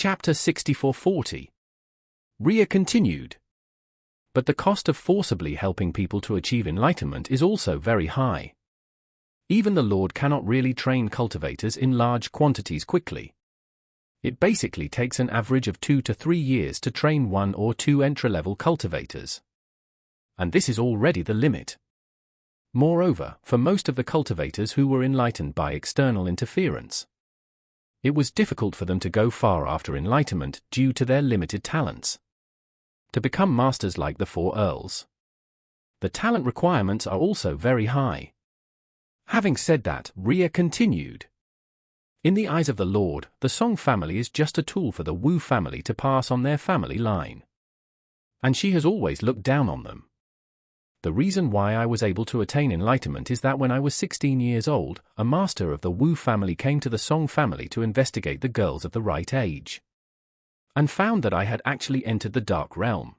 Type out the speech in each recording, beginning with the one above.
Chapter 64:40. Rhea continued. But the cost of forcibly helping people to achieve enlightenment is also very high. Even the Lord cannot really train cultivators in large quantities quickly. It basically takes an average of 2 to 3 years to train 1 or 2 entry-level cultivators. And this is already the limit. Moreover, for most of the cultivators who were enlightened by external interference, it was difficult for them to go far after enlightenment due to their limited talents. To become masters like the 4 Earls, the talent requirements are also very high. Having said that, Rhea continued. In the eyes of the Lord, the Song family is just a tool for the Wu family to pass on their family line. And she has always looked down on them. The reason why I was able to attain enlightenment is that when I was 16 years old, a master of the Wu family came to the Song family to investigate the girls of the right age, and found that I had actually entered the Dark Realm,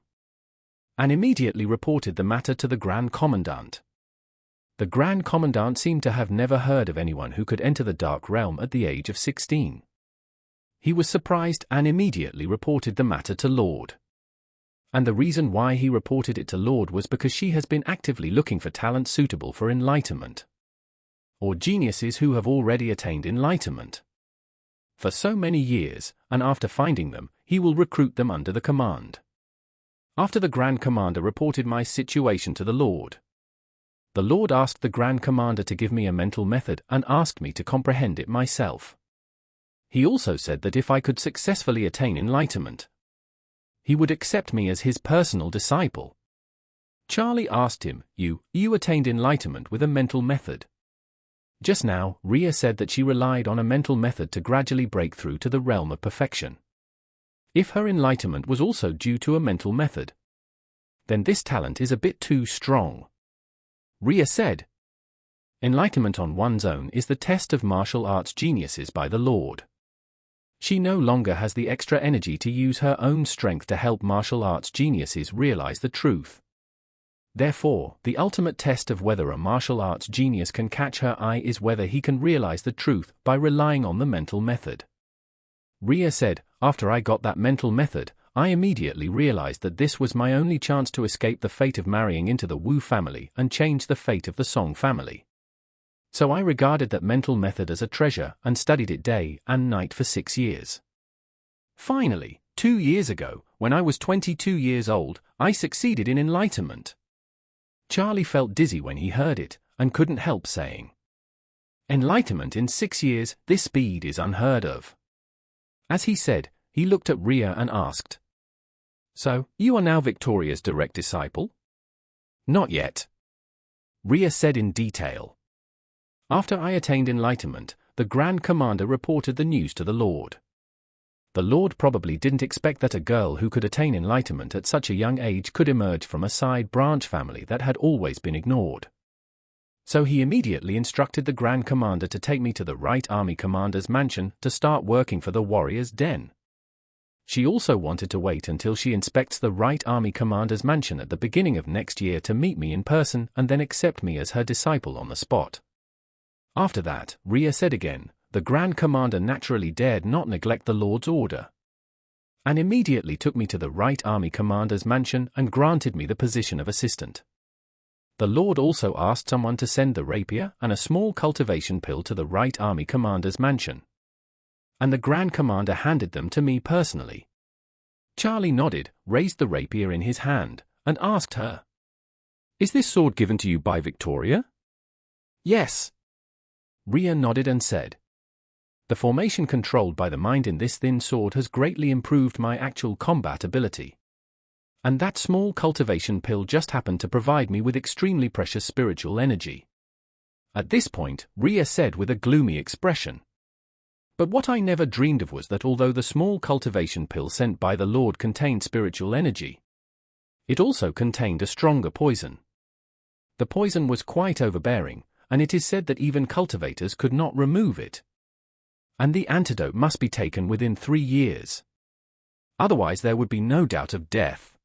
and immediately reported the matter to the Grand Commandant. The Grand Commandant seemed to have never heard of anyone who could enter the Dark Realm at the age of 16. He was surprised and immediately reported the matter to Lord. And the reason why he reported it to Lord was because she has been actively looking for talent suitable for enlightenment, or geniuses who have already attained enlightenment, for so many years, and after finding them, he will recruit them under the command. After the Grand Commander reported my situation to the Lord asked the Grand Commander to give me a mental method and asked me to comprehend it myself. He also said that if I could successfully attain enlightenment, he would accept me as his personal disciple. Charlie asked him, You attained enlightenment with a mental method. Just now, Rhea said that she relied on a mental method to gradually break through to the realm of perfection. If her enlightenment was also due to a mental method, then this talent is a bit too strong. Rhea said, Enlightenment on one's own is the test of martial arts geniuses by the Lord. She no longer has the extra energy to use her own strength to help martial arts geniuses realize the truth. Therefore, the ultimate test of whether a martial arts genius can catch her eye is whether he can realize the truth by relying on the mental method. Rhea said, After I got that mental method, I immediately realized that this was my only chance to escape the fate of marrying into the Wu family and change the fate of the Song family. So I regarded that mental method as a treasure and studied it day and night for 6 years. Finally, 2 years ago, when I was 22 years old, I succeeded in enlightenment. Charlie felt dizzy when he heard it, and couldn't help saying, Enlightenment in 6 years, this speed is unheard of. As he said, he looked at Rhea and asked, So, you are now Victoria's direct disciple? Not yet. Rhea said in detail. After I attained enlightenment, the Grand Commander reported the news to the Lord. The Lord probably didn't expect that a girl who could attain enlightenment at such a young age could emerge from a side branch family that had always been ignored. So he immediately instructed the Grand Commander to take me to the Right Army Commander's mansion to start working for the Warrior's Den. She also wanted to wait until she inspects the Right Army Commander's mansion at the beginning of next year to meet me in person and then accept me as her disciple on the spot. After that, Rhea said again, the Grand Commander naturally dared not neglect the Lord's order, and immediately took me to the Right Army Commander's mansion and granted me the position of assistant. The Lord also asked someone to send the rapier and a small cultivation pill to the Right Army Commander's mansion, and the Grand Commander handed them to me personally. Charlie nodded, raised the rapier in his hand, and asked her, Is this sword given to you by Victoria? Yes. Rhea nodded and said, The formation controlled by the mind in this thin sword has greatly improved my actual combat ability. And that small cultivation pill just happened to provide me with extremely precious spiritual energy. At this point, Rhea said with a gloomy expression, But what I never dreamed of was that although the small cultivation pill sent by the Lord contained spiritual energy, it also contained a stronger poison. The poison was quite overbearing, and it is said that even cultivators could not remove it. And the antidote must be taken within 3 years. Otherwise there would be no doubt of death.